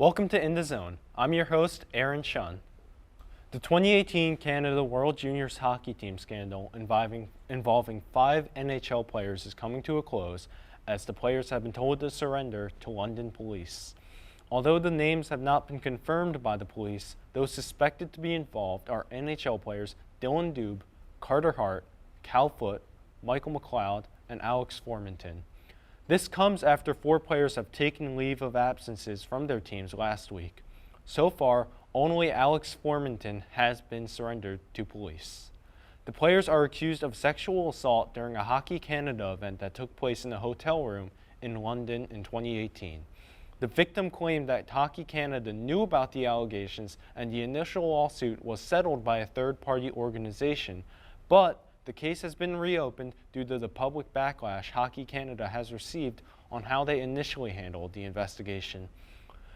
Welcome to In the Zone. I'm your host, Aaron Chun. The 2018 Canada World Juniors hockey team scandal involving 5 NHL players is coming to a close as the players have been told to surrender to London police. Although the names have not been confirmed by the police, those suspected to be involved are NHL players Dylan Dubé, Carter Hart, Cal Foote, Michael McLeod, and Alex Formenton. This comes after 4 players have taken leave of absences from their teams last week. So far, only Alex Formenton has been surrendered to police. The players are accused of sexual assault during a Hockey Canada event that took place in a hotel room in London in 2018. The victim claimed that Hockey Canada knew about the allegations and the initial lawsuit was settled by a third-party organization, but the case has been reopened due to the public backlash Hockey Canada has received on how they initially handled the investigation.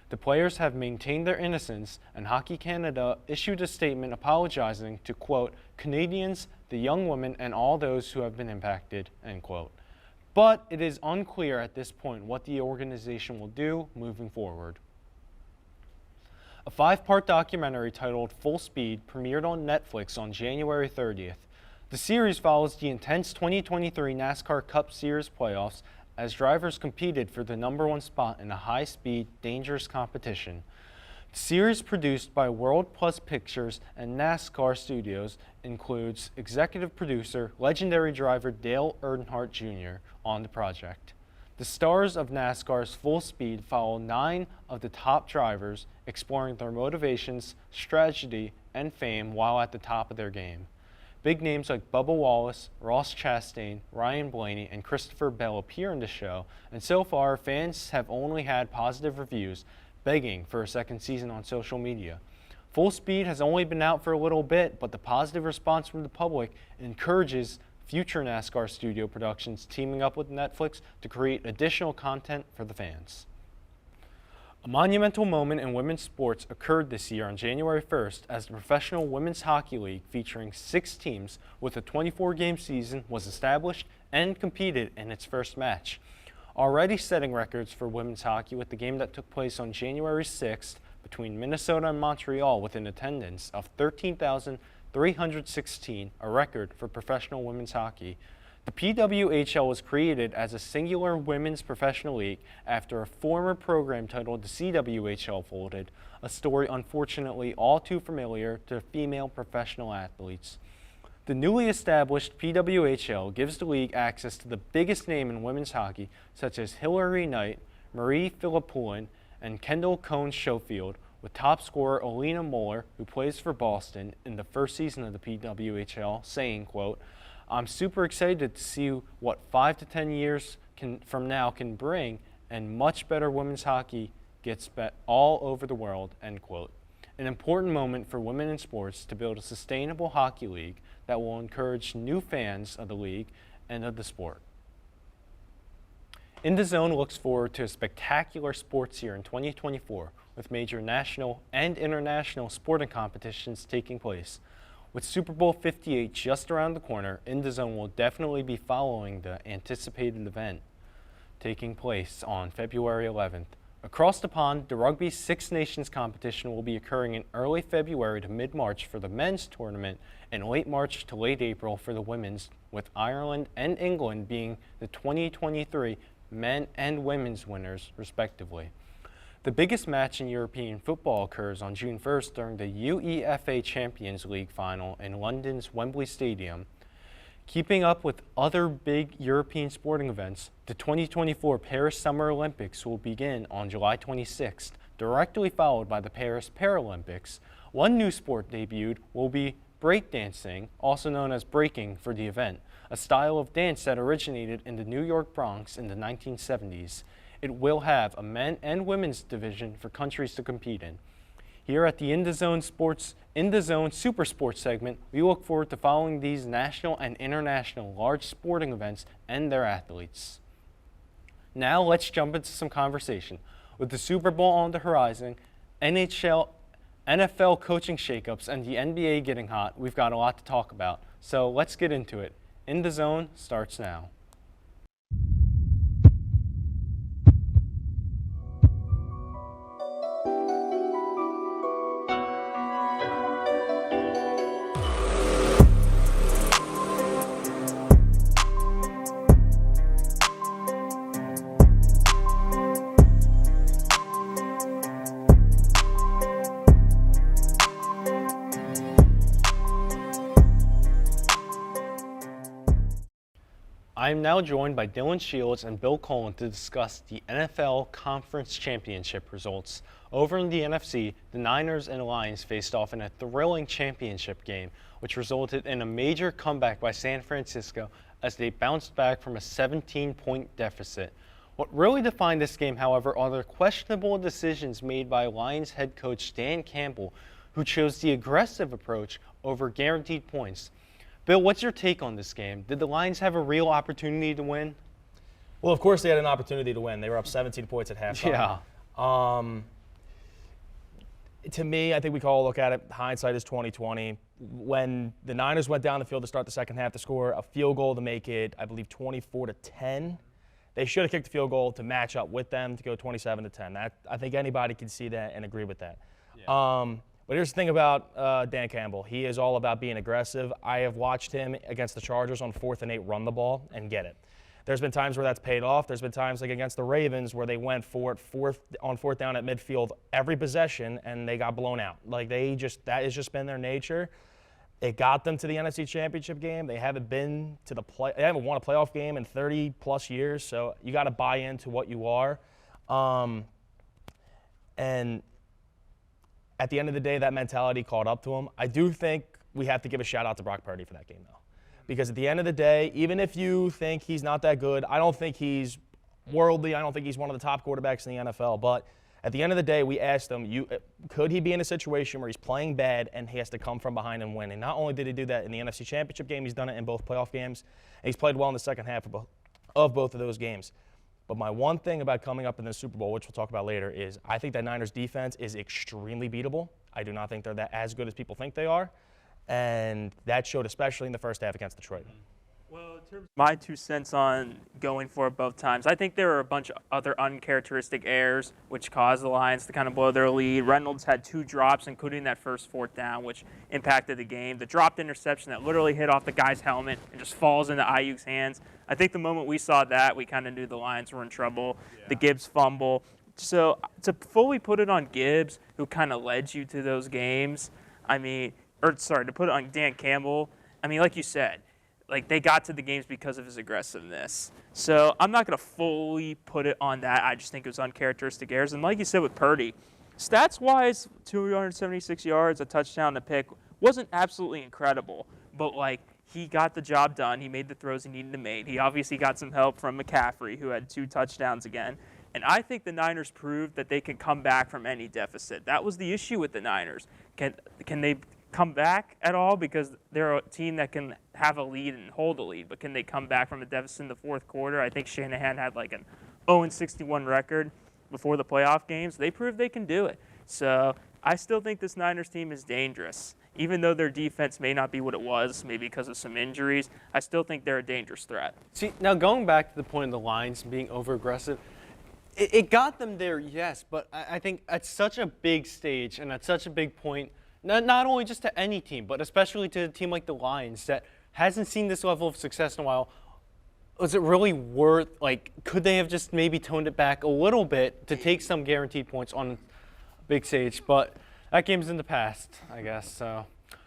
The players have maintained their innocence, and Hockey Canada issued a statement apologizing to, quote, Canadians, the young women, and all those who have been impacted, end quote. But it is unclear at this point what the organization will do moving forward. A 5-part documentary titled Full Speed premiered on Netflix on January 30th. The series follows the intense 2023 NASCAR Cup Series playoffs as drivers competed for the #1 spot in a high-speed, dangerous competition. The series, produced by World Plus Pictures and NASCAR Studios, includes executive producer, legendary driver Dale Earnhardt Jr. on the project. The stars of NASCAR's Full Speed follow 9 of the top drivers, exploring their motivations, strategy, and fame while at the top of their game. Big names like Bubba Wallace, Ross Chastain, Ryan Blaney, and Christopher Bell appear in the show, and so far fans have only had positive reviews, begging for a second season on social media. Full Speed has only been out for a little bit, but the positive response from the public encourages future NASCAR studio productions teaming up with Netflix to create additional content for the fans. A monumental moment in women's sports occurred this year on January 1st as the Professional Women's Hockey League, featuring 6 teams with a 24-game season, was established and competed in its first match. Already setting records for women's hockey with the game that took place on January 6th between Minnesota and Montreal with an attendance of 13,316, a record for professional women's hockey. The PWHL was created as a singular women's professional league after a former program titled the CWHL folded, a story unfortunately all too familiar to female professional athletes. The newly established PWHL gives the league access to the biggest name in women's hockey, such as Hilary Knight, Marie Philippoulin, and Kendall Cone-Schofield, with top scorer Alina Moeller, who plays for Boston, in the first season of the PWHL, saying, quote, I'm super excited to see what 5 to 10 years from now can bring, and much better women's hockey gets bet all over the world, end quote. An important moment for women in sports to build a sustainable hockey league that will encourage new fans of the league and of the sport. In the Zone looks forward to a spectacular sports year in 2024 with major national and international sporting competitions taking place. With Super Bowl 58 just around the corner, In the Zone will definitely be following the anticipated event taking place on February 11th. Across the pond, the Rugby Six Nations competition will be occurring in early February to mid-March for the men's tournament and late March to late April for the women's, with Ireland and England being the 2023 men and women's winners, respectively. The biggest match in European football occurs on June 1st during the UEFA Champions League final in London's Wembley Stadium. Keeping up with other big European sporting events, the 2024 Paris Summer Olympics will begin on July 26th, directly followed by the Paris Paralympics. One new sport debuted will be breakdancing, also known as breaking, for the event, a style of dance that originated in the New York Bronx in the 1970s. It will have a men and women's division for countries to compete in. Here at the In the Zone Super Sports segment, we look forward to following these national and international large sporting events and their athletes. Now let's jump into some conversation. With the Super Bowl on the horizon, NFL coaching shakeups, and the NBA getting hot, we've got a lot to talk about. So let's get into it. In the Zone starts now. I am now joined by Dylan Shields and Bill Cullen to discuss the NFL Conference Championship results. Over in the NFC, the Niners and Lions faced off in a thrilling championship game, which resulted in a major comeback by San Francisco as they bounced back from a 17-point deficit. What really defined this game, however, are the questionable decisions made by Lions head coach Dan Campbell, who chose the aggressive approach over guaranteed points. Bill, what's your take on this game? Did the Lions have a real opportunity to win? Well, of course they had an opportunity to win. They were up 17 points at halftime. Yeah. To me, I think we can all look at it. Hindsight is 20/20. When the Niners went down the field to start the second half to score a field goal to make it, I believe, 24-10. They should have kicked the field goal to match up with them to go 27-10. I think anybody can see that and agree with that. Yeah. But here's the thing about Dan Campbell. He is all about being aggressive. I have watched him against the Chargers on 4th and 8 run the ball and get it. There's been times where that's paid off. There's been times like against the Ravens where they went for it on 4th down at midfield every possession and they got blown out. Like that has just been their nature. It got them to the NFC Championship game. They haven't been to they haven't won a playoff game in 30 plus years. So you got to buy into what you are. And at the end of the day, that mentality caught up to him. I do think we have to give a shout out to Brock Purdy for that game, though. Because at the end of the day, even if you think he's not that good, I don't think he's worldly. I don't think he's one of the top quarterbacks in the NFL. But at the end of the day, we asked him, could he be in a situation where he's playing bad and he has to come from behind and win? And not only did he do that in the NFC Championship game, he's done it in both playoff games. And he's played well in the second half of both of those games. But my one thing about coming up in the Super Bowl, which we'll talk about later, is I think that Niners defense is extremely beatable. I do not think they're as good as people think they are. And that showed especially in the first half against Detroit. Well, in terms of my 2 cents on going for it both times, I think there were a bunch of other uncharacteristic errors which caused the Lions to kind of blow their lead. Reynolds had 2 drops, including that first 4th down, which impacted the game. The dropped interception that literally hit off the guy's helmet and just falls into Ayuk's hands. I think the moment we saw that, we kind of knew the Lions were in trouble. Yeah. The Gibbs fumble. So to fully put it on Gibbs, who kind of led you to those games, to put it on Dan Campbell, like you said, like they got to the games because of his aggressiveness. So I'm not going to fully put it on that. I just think it was uncharacteristic errors. And like you said with Purdy, stats-wise, 276 yards, a touchdown, a pick, wasn't absolutely incredible. But, he got the job done. He made the throws he needed to make. He obviously got some help from McCaffrey, who had 2 touchdowns again. And I think the Niners proved that they can come back from any deficit. That was the issue with the Niners. Can they come back at all? Because they're a team that can have a lead and hold a lead. But can they come back from a deficit in the 4th quarter? I think Shanahan had an 0-61 record before the playoff games. They proved they can do it. So I still think this Niners team is dangerous. Even though their defense may not be what it was, maybe because of some injuries, I still think they're a dangerous threat. See, now going back to the point of the Lions being over-aggressive, it got them there, yes, but I think at such a big stage and at such a big point, not only just to any team, but especially to a team like the Lions that hasn't seen this level of success in a while, was it really worth, could they have just maybe toned it back a little bit to take some guaranteed points on a big stage? But that game's in the past, I guess. So,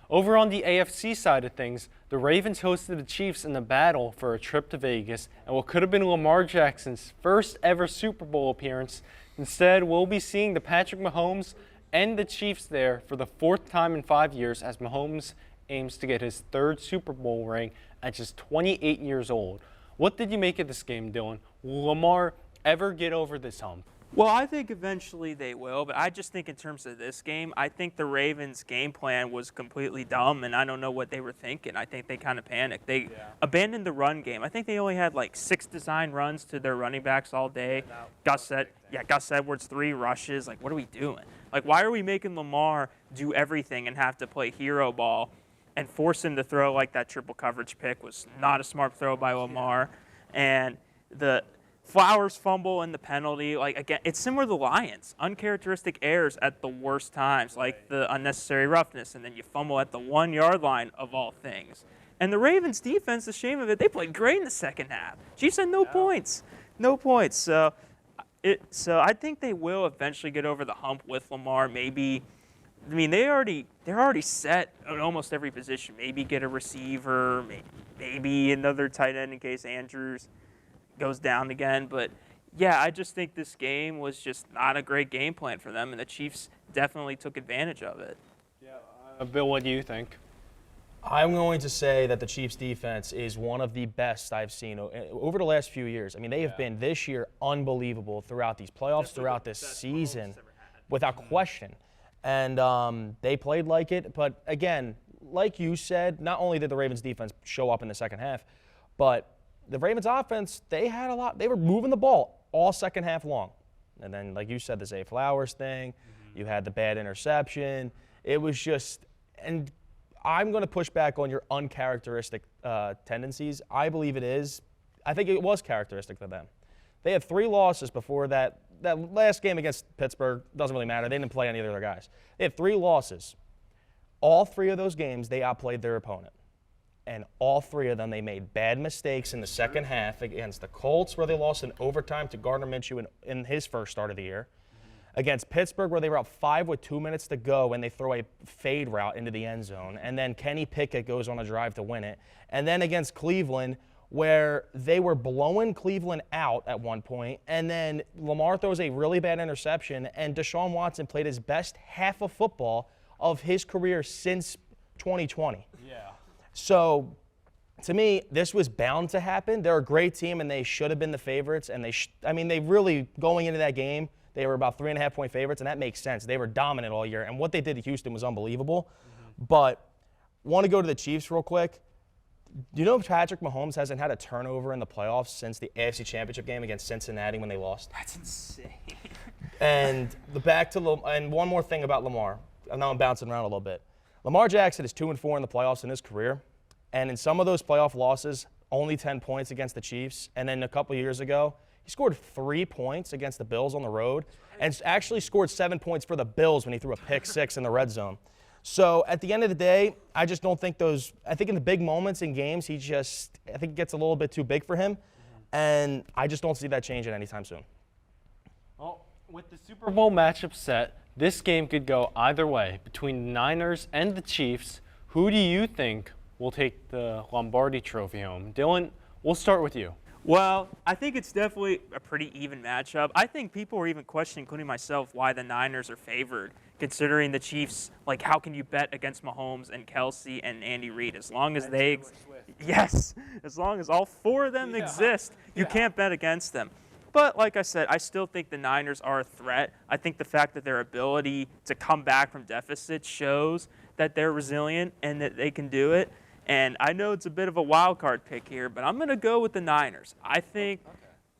over on the AFC side of things, the Ravens hosted the Chiefs in the battle for a trip to Vegas, and what could have been Lamar Jackson's first ever Super Bowl appearance. Instead, we'll be seeing the Patrick Mahomes and the Chiefs there for the 4th time in 5 years as Mahomes aims to get his 3rd Super Bowl ring at just 28 years old. What did you make of this game, Dylan? Will Lamar ever get over this hump? Well, I think eventually they will, but I just think in terms of this game, I think the Ravens' game plan was completely dumb, and I don't know what they were thinking. I think they kind of panicked. They abandoned the run game. I think they only had 6 design runs to their running backs all day. Gus Edwards, 3 rushes. What are we doing? Why are we making Lamar do everything and have to play hero ball and force him to throw that triple coverage pick? Was not a smart throw by Lamar. And the Flowers fumble and the penalty, again, it's similar to the Lions. Uncharacteristic errors at the worst times, the unnecessary roughness, and then you fumble at the 1-yard line of all things. And the Ravens defense, the shame of it, they played great in the second half. Chiefs had no points. So I think they will eventually get over the hump with Lamar, maybe I mean, they're already set at almost every position. Maybe get a receiver, maybe another tight end in case Andrews goes down again. But yeah, I just think this game was just not a great game plan for them, and the Chiefs definitely took advantage of it. Yeah, Bill, what do you think? I'm going to say that the Chiefs' defense is one of the best I've seen over the last few years. I mean, they have been this year unbelievable throughout these playoffs, throughout this season, without question. And they played like it. But again, like you said, not only did the Ravens' defense show up in the second half, but the Ravens' offense, they had a lot. They were moving the ball all second half long. And then, like you said, the Zay Flowers thing, you had the bad interception. It was just – and I'm going to push back on your uncharacteristic tendencies. I believe it is. I think it was characteristic of them. They had 3 losses before that. That last game against Pittsburgh doesn't really matter. They didn't play any of the other guys. They had 3 losses. All 3 of those games, they outplayed their opponent. And all 3 of them, they made bad mistakes in the second half against the Colts, where they lost in overtime to Gardner Minshew in his first start of the year. Against Pittsburgh, where they were up 5 with 2 minutes to go, and they throw a fade route into the end zone. And then Kenny Pickett goes on a drive to win it. And then against Cleveland, where they were blowing Cleveland out at one point, and then Lamar throws a really bad interception, and Deshaun Watson played his best half of football of his career since 2020. Yeah. So, to me, this was bound to happen. They're a great team, and they should have been the favorites. And they really, going into that game, they were about 3.5-point favorites, and that makes sense. They were dominant all year, and what they did to Houston was unbelievable. But want to go to the Chiefs real quick. Do you know Patrick Mahomes hasn't had a turnover in the playoffs since the AFC Championship game against Cincinnati when they lost? That's insane. And and one more thing about Lamar. I know I'm bouncing around a little bit. Lamar Jackson is 2-4 in the playoffs in his career, and in some of those playoff losses, only 10 points against the Chiefs. And then a couple years ago, he scored 3 points against the Bills on the road, and actually scored 7 points for the Bills when he threw a pick-6 in the red zone. So at the end of the day, I just don't think I think in the big moments in games, I think it gets a little bit too big for him. And I just don't see that changing anytime soon. Well, with the Super Bowl matchup set, this game could go either way. Between the Niners and the Chiefs, who do you think will take the Lombardi Trophy home? Dylan, we'll start with you. Well, I think it's definitely a pretty even matchup. I think people are even questioning, including myself, why the Niners are favored, considering the Chiefs. Like, how can you bet against Mahomes and Kelsey and Andy Reid? As long as as long as all 4 of them exist, you can't bet against them. But like I said, I still think the Niners are a threat. I think the fact that their ability to come back from deficits shows that they're resilient and that they can do it. And I know it's a bit of a wild card pick here, but I'm going to go with the Niners. I think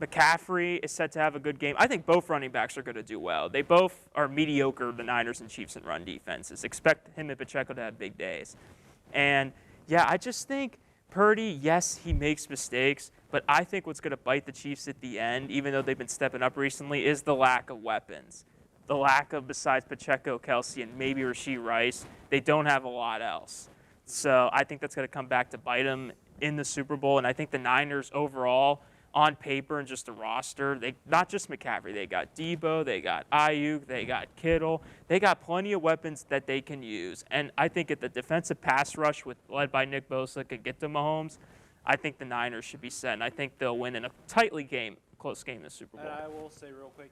McCaffrey is set to have a good game. I think both running backs are going to do well. They both are mediocre, the Niners and Chiefs, in run defenses. Expect him and Pacheco to have big days. And, yeah, I just think Purdy, yes, he makes mistakes, but I think what's going to bite the Chiefs at the end, even though they've been stepping up recently, is the lack of weapons. The lack of, besides Pacheco, Kelsey, and maybe Rashee Rice, they don't have a lot else. So I think that's going to come back to bite them in the Super Bowl. And I think the Niners overall, on paper and just the roster, not just McCaffrey. They got Debo, they got Ayuk, they got Kittle. They got plenty of weapons that they can use. And I think if the defensive pass rush led by Nick Bosa could get to Mahomes, I think the Niners should be set. And I think they'll win in a close game in the Super Bowl. And I will say real quick,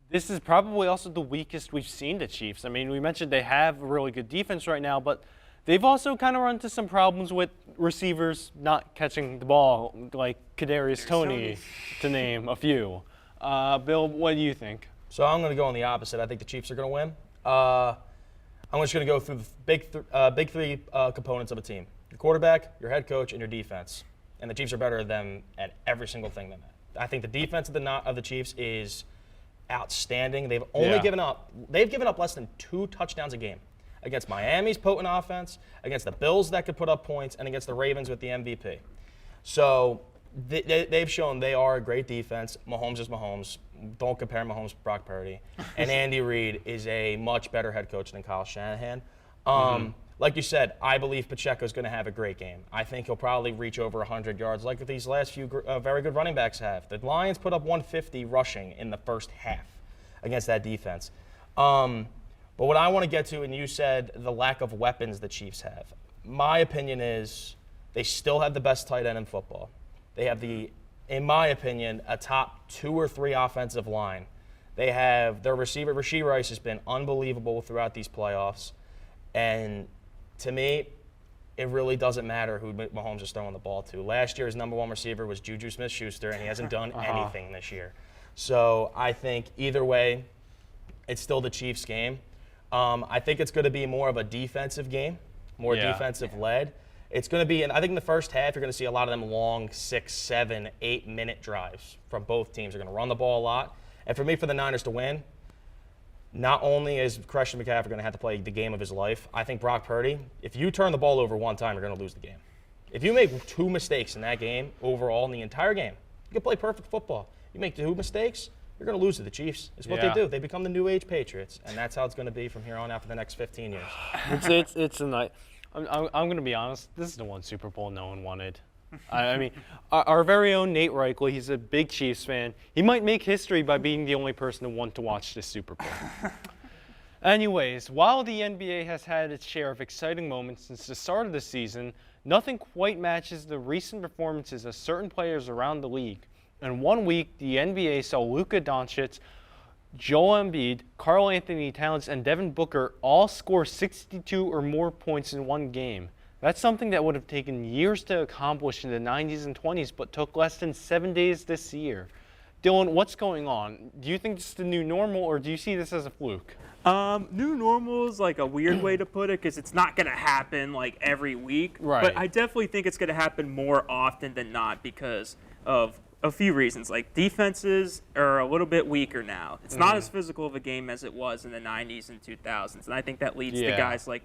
this is probably also the weakest we've seen the Chiefs. I mean, we mentioned they have a really good defense right now, but they've also kind of run into some problems with receivers not catching the ball, like Kadarius Toney, to name a few. Bill, what do you think? So I'm going to go on the opposite. I think the Chiefs are going to win. I'm just going to go through the big three components of a team: your quarterback, your head coach, and your defense. And the Chiefs are better than at every single thing than that. I think the defense of the Chiefs is outstanding. They've only given up less than 2 touchdowns a game against Miami's potent offense, against the Bills that could put up points, and against the Ravens with the MVP. So they've shown they are a great defense. Mahomes is Mahomes. Don't compare Mahomes to Brock Purdy. And Andy Reid is a much better head coach than Kyle Shanahan. Like you said, I believe Pacheco's going to have a great game. I think he'll probably reach over 100 yards like these last few very good running backs have. The Lions put up 150 rushing in the first half against that defense. But what I want to get to, and you said the lack of weapons the Chiefs have. My opinion is they still have the best tight end in football. They have in my opinion, a top 2 or 3 offensive line. They have their receiver, Rashee Rice, has been unbelievable throughout these playoffs. And to me, it really doesn't matter who Mahomes is throwing the ball to. Last year's number 1 receiver was Juju Smith-Schuster, and he hasn't done anything this year. So I think either way, it's still the Chiefs' game. I think it's going to be more of a defensive game, more defensive-led. It's going to be, and I think in the first half, you're going to see a lot of them long 6, 7, 8-minute drives from both teams. They're going to run the ball a lot. And for me, for the Niners to win, not only is Christian McCaffrey going to have to play the game of his life, I think Brock Purdy, if you turn the ball over one time, you're going to lose the game. If you make 2 mistakes in that game overall in the entire game, you can play perfect football. You make 2 mistakes, you're going to lose to the Chiefs. It's what they do. They become the new age Patriots, and that's how it's going to be from here on out for the next 15 years. It's a night. I'm going to be honest. This is the one Super Bowl no one wanted. I mean, our very own Nate Reichel, he's a big Chiefs fan. He might make history by being the only person to want to watch this Super Bowl. Anyways, while the NBA has had its share of exciting moments since the start of the season, nothing quite matches the recent performances of certain players around the league. In 1 week, the NBA saw Luka Doncic, Joel Embiid, Karl Anthony Towns, and Devin Booker all score 62 or more points in one game. That's something that would have taken years to accomplish in the 90s and 20s, but took less than 7 days this year. Dylan, what's going on? Do you think this is the new normal, or do you see this as a fluke? New normal is like a weird way to put it because it's not going to happen like every week. Right. But I definitely think it's going to happen more often than not because of a few reasons. Like defenses are a little bit weaker now. It's not as physical of a game as it was in the 90s and 2000s. And I think that leads to guys like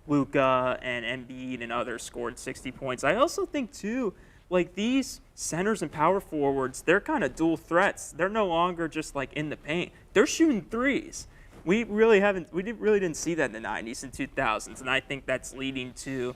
Luka and Embiid and others scored 60 points. I also think, too, like these centers and power forwards, they're kind of dual threats. They're no longer just like in the paint. They're shooting threes. We really didn't see that in the 90s and 2000s, and I think that's leading to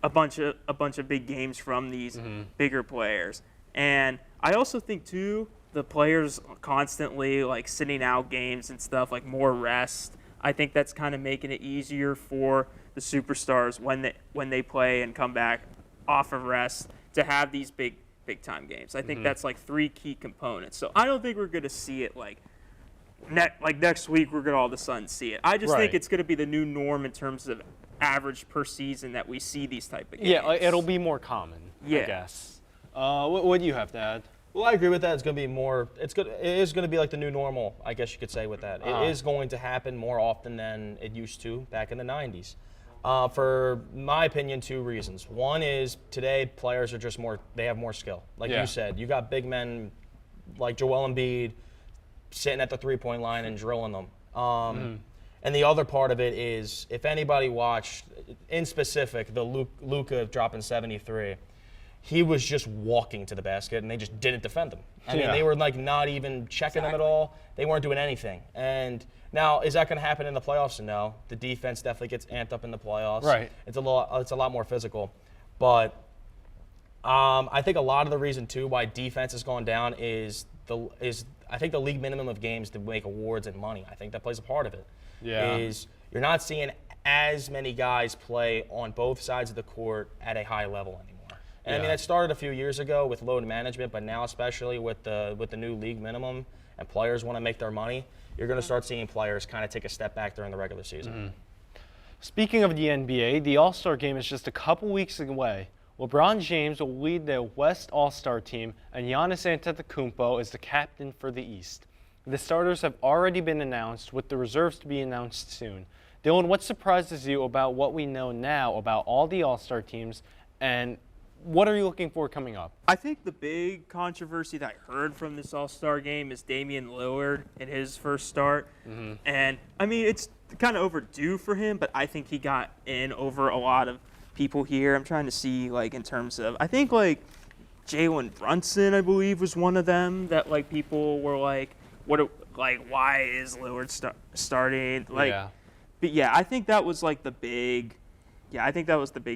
a bunch of big games from these bigger players. And I also think too the players constantly like sitting out games and stuff, like more rest. I think that's kind of making it easier for the superstars when they play and come back off of rest to have these big time games. I think that's like 3 key components. So I don't think we're going to see it like next week we're going to all of a sudden see it. I just think it's going to be the new norm in terms of average per season that we see these type of games. Yeah, it'll be more common, I guess. What do you have to add? Well, I agree with that. It's going to be more. It is going to be like the new normal, I guess you could say with that. It is going to happen more often than it used to back in the 90s. For my opinion, 2 reasons. One is today players are just more. They have more skill. Like you said, you got big men like Joel Embiid sitting at the 3-point line and drilling them. And the other part of it is, if anybody watched, in specific, the Luka dropping 73. He was just walking to the basket, and they just didn't defend him. I mean, they were like not even checking him at all. They weren't doing anything. And now, is that going to happen in the playoffs? No. The defense definitely gets amped up in the playoffs. Right. It's a lot more physical. But I think a lot of the reason too why defense has gone down is I think the league minimum of games to make awards and money. I think that plays a part of it. Yeah. Is you're not seeing as many guys play on both sides of the court at a high level anymore. And I mean, that started a few years ago with load management, but now especially with the new league minimum and players want to make their money, you're going to start seeing players kind of take a step back during the regular season. Speaking of the NBA, the All-Star game is just a couple weeks away. LeBron James will lead the West All-Star team, and Giannis Antetokounmpo is the captain for the East. The starters have already been announced, with the reserves to be announced soon. Dylan, what surprises you about what we know now about all the All-Star teams, and what are you looking for coming up? I think the big controversy that I heard from this All-Star game is Damian Lillard in his first start. And, I mean, it's kind of overdue for him, but I think he got in over a lot of people here. I'm trying to see, like, in terms of, I think, like, Jalen Brunson, I believe, was one of them that, like, people were like, why is Lillard starting? Like, but, yeah, I think that was, like, the big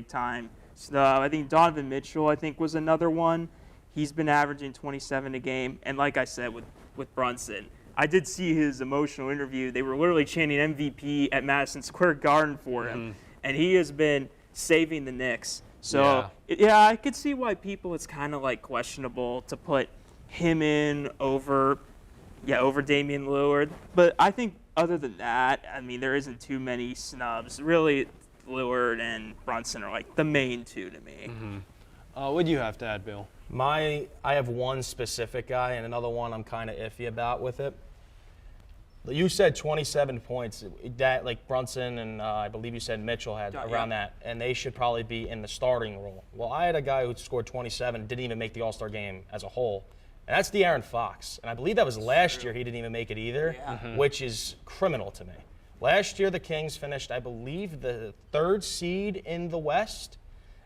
time. So, I think Donovan Mitchell, was another one. He's been averaging 27 a game. And like I said with Brunson, I did see his emotional interview. They were literally chanting MVP at Madison Square Garden for him, and he has been saving the Knicks. So, yeah, I could see why it's kind of like questionable to put him in over Damian Lillard. But I think other than that, I mean, there isn't too many snubs. Really, Lillard and Brunson are like the main two to me. What do you have to add, Bill? I have one specific guy and another one I'm kind of iffy about with it. You said 27 points. That like Brunson and I believe you said Mitchell had around that, and they should probably be in the starting role. Well, I had a guy who scored 27, didn't even make the All-Star game as a whole, and that's De'Aaron Fox. And I believe that was last year he didn't even make it either, which is criminal to me. Last year the Kings finished, I believe, the 3rd seed in the West,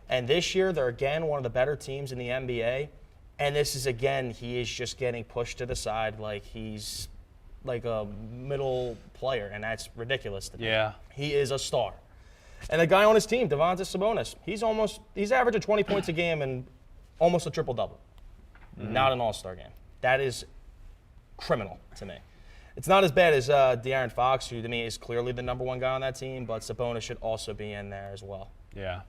and this year they're again one of the better teams in the NBA. And this is again, he is just getting pushed to the side like he's like a middle player, and that's ridiculous to me. Yeah. He is a star. And the guy on his team, Domantas Sabonis, he's averaging 20 points a game and almost a triple-double. Not an all-star game. That is criminal to me. It's not as bad as De'Aaron Fox, who to me is clearly the number 1 guy on that team, but Sabonis should also be in there as well. Yeah.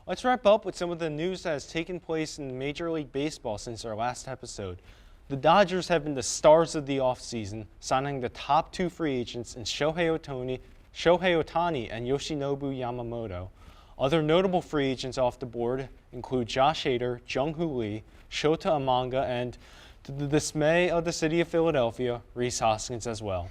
Let's wrap up with some of the news that has taken place in Major League Baseball since our last episode. The Dodgers have been the stars of the offseason, signing the top 2 free agents in Shohei Ohtani and Yoshinobu Yamamoto. Other notable free agents off the board include Josh Hader, Jung-Hoo Lee, Shota Umanga, and, to the dismay of the city of Philadelphia, Rhys Hoskins as well.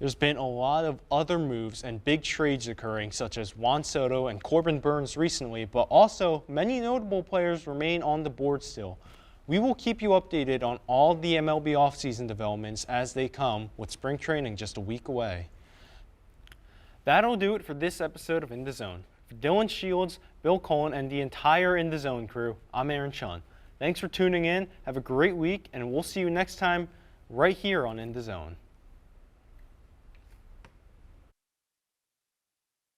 There's been a lot of other moves and big trades occurring, such as Juan Soto and Corbin Burns recently, but also many notable players remain on the board still. We will keep you updated on all the MLB offseason developments as they come, with spring training just a week away. That'll do it for this episode of In the Zone. For Dylan Shields, Bill Cullen, and the entire In the Zone crew, I'm Aaron Chun. Thanks for tuning in. Have a great week, and we'll see you next time right here on In the Zone.